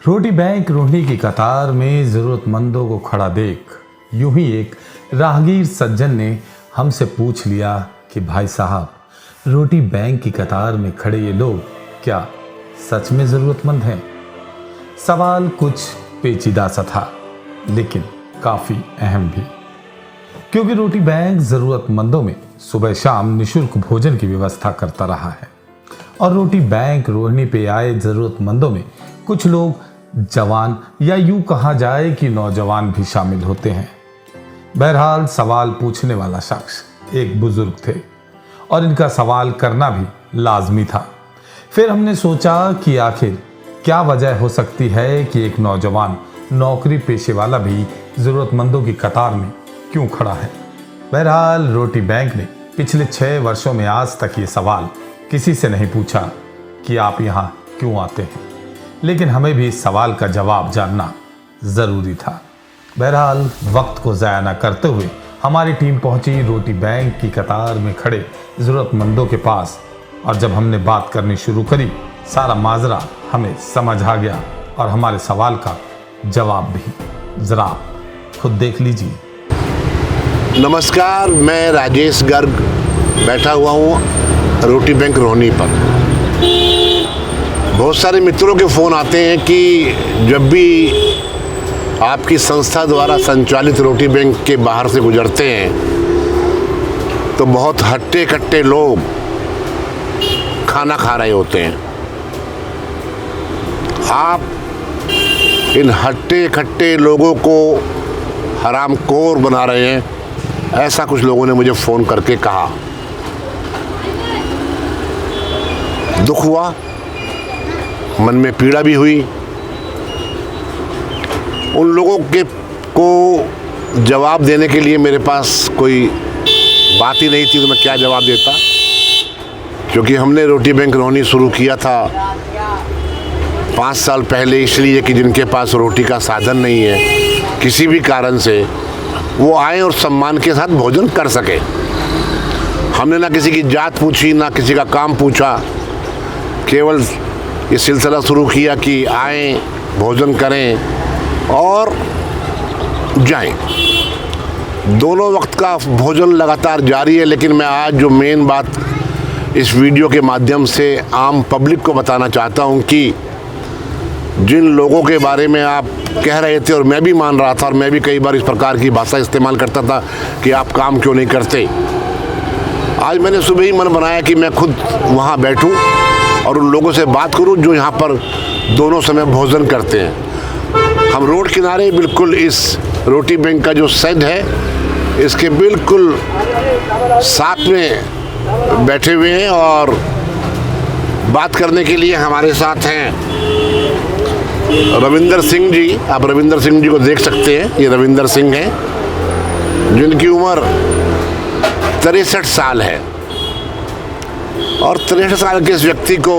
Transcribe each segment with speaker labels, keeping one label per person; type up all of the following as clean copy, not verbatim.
Speaker 1: रोटी bank Rohini की कतार में जरूरतमंदों को खड़ा देख यूं ही एक राहगीर सज्जन ने हमसे पूछ लिया कि भाई साहब, रोटी बैंक की कतार में खड़े ये लोग क्या सच में जरूरतमंद हैं? सवाल कुछ पेचीदा सा था, लेकिन काफी अहम भी, क्योंकि रोटी बैंक जरूरतमंदों में सुबह शाम निशुल्क भोजन की व्यवस्था करता रहा है। और रोटी बैंक रोहिणी पे आए जरूरतमंदों में कुछ लोग जवान या यूं कहा जाए कि नौजवान भी शामिल होते हैं। बहरहाल सवाल पूछने वाला शख्स एक बुजुर्ग थे और इनका सवाल करना भी लाजमी था। फिर हमने सोचा कि आखिर क्या वजह हो सकती है कि एक नौजवान नौकरी पेशे वाला भी जरूरतमंदों की कतार में क्यों खड़ा है। बहरहाल रोटी बैंक ने पिछले 6 वर्षों में आज तक ये सवाल किसी से नहीं पूछा कि आप यहाँ क्यों आते हैं, लेकिन हमें भी इस सवाल का जवाब जानना जरूरी था। बहरहाल वक्त को ज़ाया न करते हुए हमारी टीम पहुंची रोटी बैंक की कतार में खड़े ज़रूरतमंदों के पास, और जब हमने बात करनी शुरू करी सारा माजरा हमें समझ आ गया और हमारे सवाल का जवाब भी। ज़रा खुद देख लीजिए।
Speaker 2: नमस्कार, मैं राजेश गर्ग बैठा हुआ हूँ रोटी बैंक रोहिणी पर। बहुत सारे मित्रों के फ़ोन आते हैं कि जब भी आपकी संस्था द्वारा संचालित रोटी बैंक के बाहर से गुजरते हैं तो बहुत हट्टे कट्टे लोग खाना खा रहे होते हैं। आप इन हट्टे कट्टे लोगों को हरामखोर बना रहे हैं, ऐसा कुछ लोगों ने मुझे फ़ोन करके कहा। दुख हुआ, मन में पीड़ा भी हुई। उन लोगों को जवाब देने के लिए मेरे पास कोई बात ही नहीं थी, तो मैं क्या जवाब देता, क्योंकि हमने रोटी बैंक रोहिणी शुरू किया था 5 साल पहले, इसलिए कि जिनके पास रोटी का साधन नहीं है, किसी भी कारण से वो आए और सम्मान के साथ भोजन कर सके। हमने ना किसी की जात पूछी, ना किसी का काम पूछा, केवल ये सिलसिला शुरू किया कि आएँ, भोजन करें और जाएं। दोनों वक्त का भोजन लगातार जारी है, लेकिन मैं आज जो मेन बात इस वीडियो के माध्यम से आम पब्लिक को बताना चाहता हूं कि जिन लोगों के बारे में आप कह रहे थे और मैं भी मान रहा था, और मैं भी कई बार इस प्रकार की भाषा इस्तेमाल करता था कि आप काम क्यों नहीं करते, आज मैंने सुबह ही मन बनाया कि मैं खुद वहाँ बैठूं और उन लोगों से बात करूं जो यहाँ पर दोनों समय भोजन करते हैं। हम रोड किनारे बिल्कुल इस रोटी बैंक का जो शेड है इसके बिल्कुल साथ में बैठे हुए हैं, और बात करने के लिए हमारे साथ हैं रविंदर सिंह जी। आप रविंदर सिंह जी को देख सकते हैं, ये रविंदर सिंह हैं जिनकी उम्र 63 साल है, और 63 साल के इस व्यक्ति को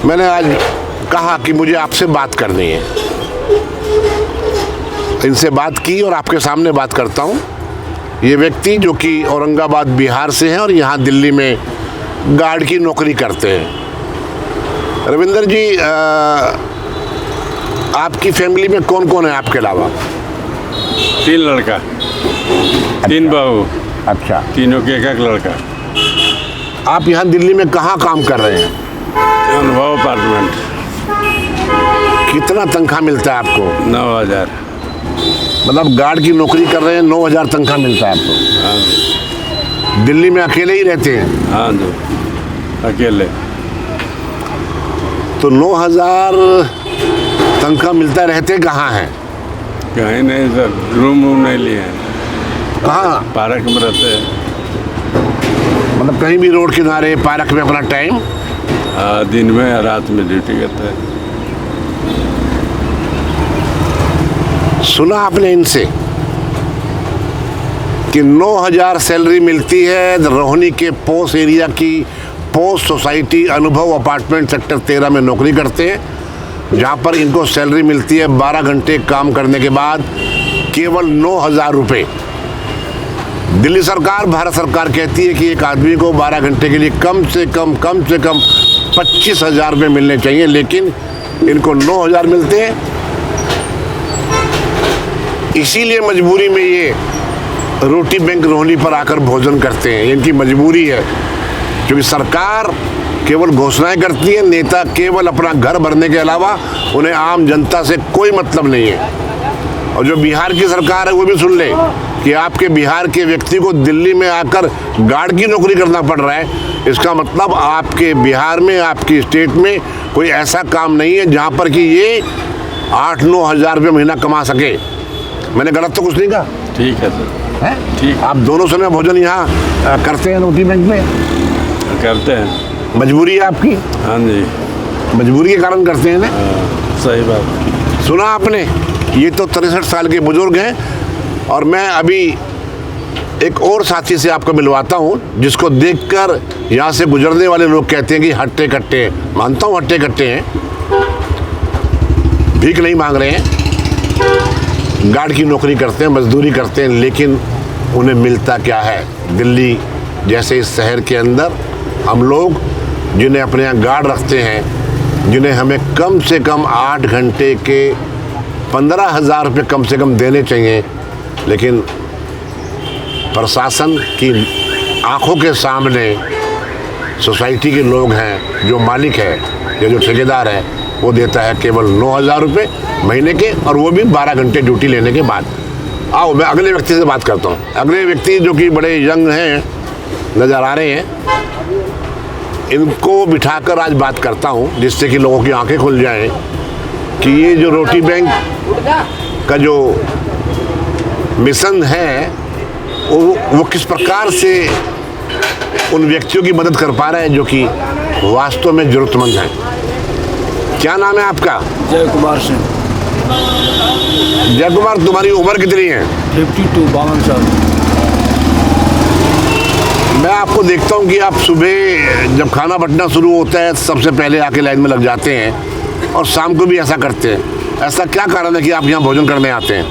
Speaker 2: मैंने आज कहा कि मुझे आपसे बात करनी है। इनसे बात की और आपके सामने बात करता हूँ। ये व्यक्ति जो कि औरंगाबाद बिहार से हैं और यहाँ दिल्ली में गार्ड की नौकरी करते हैं। रविंदर जी, आपकी फैमिली में कौन कौन है आपके अलावा?
Speaker 3: 3 लड़का, 3 बहू।
Speaker 2: अच्छा,
Speaker 3: तीनों के एक लड़का।
Speaker 2: आप यहाँ दिल्ली में कहाँ काम कर रहे हैं?
Speaker 3: अनुभव अपार्टमेंट।
Speaker 2: कितना तनख्वाह मिलता है आपको?
Speaker 3: 9,000।
Speaker 2: मतलब गार्ड की नौकरी कर रहे हैं, 9,000 तनख्वाह मिलता है आपको?
Speaker 3: हाँ जी।
Speaker 2: दिल्ली में अकेले ही रहते हैं?
Speaker 3: हाँ जी, अकेले।
Speaker 2: तो 9,000 तनख्वाह मिलता, रहते कहाँ हैं?
Speaker 3: कहीं नहीं सर, रूम नहीं लिए हैं।
Speaker 2: कहाँ?
Speaker 3: पार्क में रहते हैं।
Speaker 2: मतलब कहीं भी रोड किनारे पार्क में अपना टाइम?
Speaker 3: दिन में रात में ड्यूटी करते हैं।
Speaker 2: सुना आपने इनसे कि 9,000 सैलरी मिलती है रोहिणी के पोस्ट एरिया की पोस्ट सोसाइटी अनुभव अपार्टमेंट सेक्टर 13 में नौकरी करते हैं, जहाँ पर इनको सैलरी मिलती है 12 घंटे काम करने के बाद केवल 9,000 रुपये। दिल्ली सरकार, भारत सरकार कहती है कि एक आदमी को 12 घंटे के लिए कम से कम 25,000 रुपये मिलने चाहिए, लेकिन इनको 9,000 मिलते हैं। इसीलिए मजबूरी में ये रोटी बैंक रोहनी पर आकर भोजन करते हैं। इनकी मजबूरी है, क्योंकि सरकार केवल घोषणाएं करती है, नेता केवल अपना घर भरने के अलावा उन्हें आम जनता से कोई मतलब नहीं है। और जो बिहार की सरकार है वो भी सुन ले कि आपके बिहार के व्यक्ति को दिल्ली में आकर गार्ड की नौकरी करना पड़ रहा है। इसका मतलब आपके बिहार में, आपकी स्टेट में कोई ऐसा काम नहीं है जहाँ पर कि ये 8-9 हज़ार रुपये महीना कमा सके। मैंने गलत तो कुछ नहीं कहा?
Speaker 3: ठीक है सर,
Speaker 2: है
Speaker 3: ठीक।
Speaker 2: आप दोनों समय भोजन यहाँ करते हैं रोटी बैंक में?
Speaker 3: करते हैं।
Speaker 2: मजबूरी है आपकी?
Speaker 3: हाँ जी,
Speaker 2: मजबूरी के कारण करते हैं ना?
Speaker 3: सही बात।
Speaker 2: सुना आपने, ये तो 63 साल के बुजुर्ग हैं। और मैं अभी एक और साथी से आपको मिलवाता हूँ, जिसको देखकर यहाँ से गुजरने वाले लोग कहते हैं कि हट्टे कट्टे। मानता हूँ हट्टे कट्टे हैं, भीख नहीं मांग रहे हैं, गार्ड की नौकरी करते हैं, मजदूरी करते हैं, लेकिन उन्हें मिलता क्या है? दिल्ली जैसे इस शहर के अंदर हम लोग जिन्हें अपने यहाँ गार्ड रखते हैं, जिन्हें हमें कम से कम 8 घंटे के 15,000 रुपये कम से कम देने चाहिए, लेकिन प्रशासन की आंखों के सामने सोसाइटी के लोग हैं, जो मालिक है या जो ठेकेदार है, वो देता है केवल 9,000 रुपये महीने के, और वो भी 12 घंटे ड्यूटी लेने के बाद। आओ मैं अगले व्यक्ति से बात करता हूँ। अगले व्यक्ति जो कि बड़े यंग हैं, नज़र आ रहे हैं, इनको बिठाकर आज बात करता हूँ, जिससे कि लोगों की आंखें खुल जाएं कि ये जो रोटी बैंक का जो मिशन है वो किस प्रकार से उन व्यक्तियों की मदद कर पा रहा है जो कि वास्तव में ज़रूरतमंद हैं। क्या नाम है आपका?
Speaker 4: जय कुमार सिंह।
Speaker 2: जय कुमार, तुम्हारी उम्र कितनी है?
Speaker 4: 52 52 साल।
Speaker 2: मैं आपको देखता हूँ कि आप सुबह जब खाना बंटना शुरू होता है सबसे पहले आके लाइन में लग जाते हैं, और शाम को भी ऐसा करते हैं। ऐसा क्या कारण है कि आप यहाँ भोजन करने आते हैं?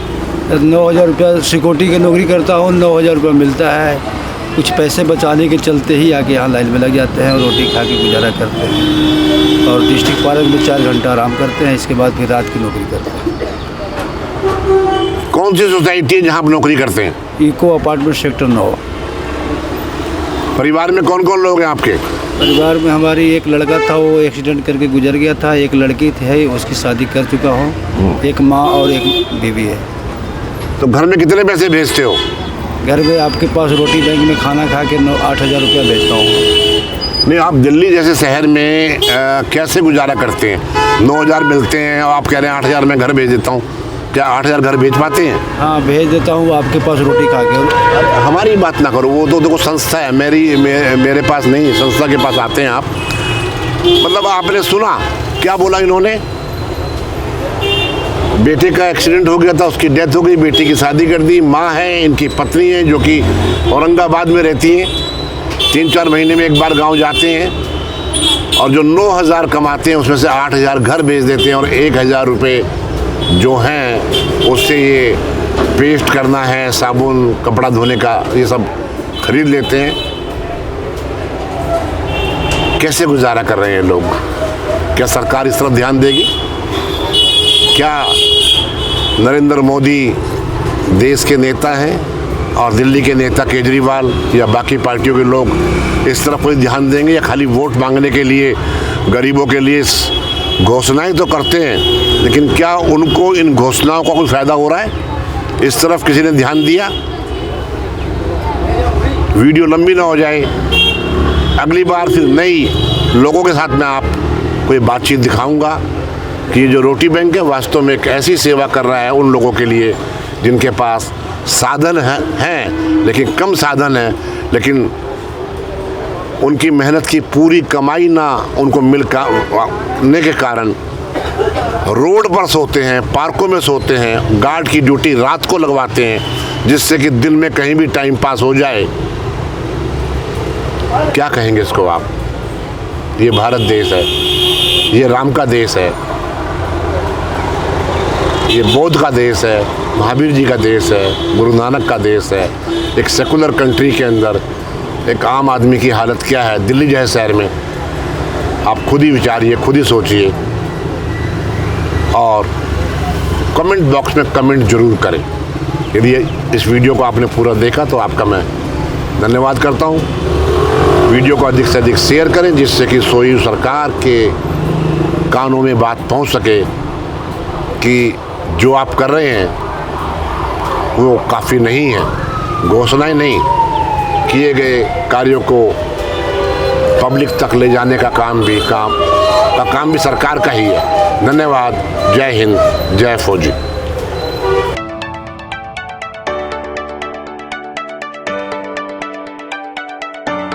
Speaker 4: 9,000 रुपया सिक्योरिटी की नौकरी करता हूँ, 9,000 रुपया मिलता है। कुछ पैसे बचाने के चलते ही आके यहाँ लाइन में लग जाते हैं और रोटी खा के गुजारा करते हैं। और डिस्ट्रिक्ट पार्क में 4 घंटा आराम करते हैं, इसके बाद फिर रात की नौकरी करते हैं।
Speaker 2: कौन सी सोसाइटी है जहाँ आप नौकरी करते हैं?
Speaker 4: Eco apartment sector 9।
Speaker 2: परिवार में कौन कौन लोग हैं आपके?
Speaker 4: परिवार में हमारी एक लड़का था, वो एक्सीडेंट करके गुजर गया था। एक लड़की थी, उसकी शादी कर चुका हूँ। एक माँ और एक बीवी है।
Speaker 2: तो घर में कितने पैसे भेजते हो?
Speaker 4: घर में आपके पास रोटी बैंक में खाना खा के 8,000 रुपया भेजता हूँ।
Speaker 2: नहीं, आप दिल्ली जैसे शहर में कैसे गुजारा करते हैं? 9,000 मिलते हैं और आप कह रहे हैं 8,000 मैं घर भेज देता हूँ। क्या 8,000 घर भेज पाते हैं?
Speaker 4: हाँ, भेज देता हूँ आपके पास रोटी खा के।
Speaker 2: हमारी बात ना करो, वो तो देखो संस्था है, मेरे पास नहीं, संस्था के पास आते हैं आप। मतलब आपने सुना क्या बोला इन्होंने? बेटे का एक्सीडेंट हो गया था, उसकी डेथ हो गई, बेटी की शादी कर दी। माँ है, इनकी पत्नी है जो कि औरंगाबाद में रहती हैं। 3-4 महीने में एक बार गांव जाते हैं, और जो 9,000 कमाते हैं उसमें से 8,000 घर भेज देते हैं, और 1,000 रुपये जो हैं उससे ये पेस्ट करना है, साबुन, कपड़ा धोने का, ये सब खरीद लेते हैं। कैसे गुजारा कर रहे हैं लोग? क्या सरकार इस तरफ ध्यान देगी? क्या नरेंद्र मोदी देश के नेता हैं और दिल्ली के नेता केजरीवाल या बाकी पार्टियों के लोग इस तरफ कोई ध्यान देंगे, या खाली वोट मांगने के लिए, गरीबों के लिए घोषणाएं तो करते हैं, लेकिन क्या उनको इन घोषणाओं का कोई फ़ायदा हो रहा है? इस तरफ किसी ने ध्यान दिया? वीडियो लंबी ना हो जाए, अगली बार फिर नई लोगों के साथ में आप कोई बातचीत दिखाऊंगा कि ये जो रोटी बैंक है वास्तव में एक ऐसी सेवा कर रहा है उन लोगों के लिए जिनके पास साधन हैं लेकिन कम साधन है, लेकिन उनकी मेहनत की पूरी कमाई ना उनको मिलने के कारण रोड पर सोते हैं, पार्कों में सोते हैं, गार्ड की ड्यूटी रात को लगवाते हैं, जिससे कि दिन में कहीं भी टाइम पास हो जाए। क्या कहेंगे इसको आप? ये भारत देश है, ये राम का देश है, ये बौद्ध का देश है, महावीर जी का देश है, गुरु नानक का देश है। एक सेकुलर कंट्री के अंदर एक आम आदमी की हालत क्या है दिल्ली जैसे शहर में? आप खुद ही विचारिए, खुद ही सोचिए। और कमेंट बॉक्स में कमेंट जरूर करें। यदि इस वीडियो को आपने पूरा देखा तो आपका मैं धन्यवाद करता हूँ। वीडियो को अधिक से अधिक शेयर करें जिससे कि सोई सरकार के कानों में बात पहुँच सके कि जो आप कर रहे हैं वो काफ़ी नहीं है। घोषणाएं नहीं, किए गए कार्यों को पब्लिक तक ले जाने का काम भी सरकार का ही है। धन्यवाद। जय हिंद, जय फौजी।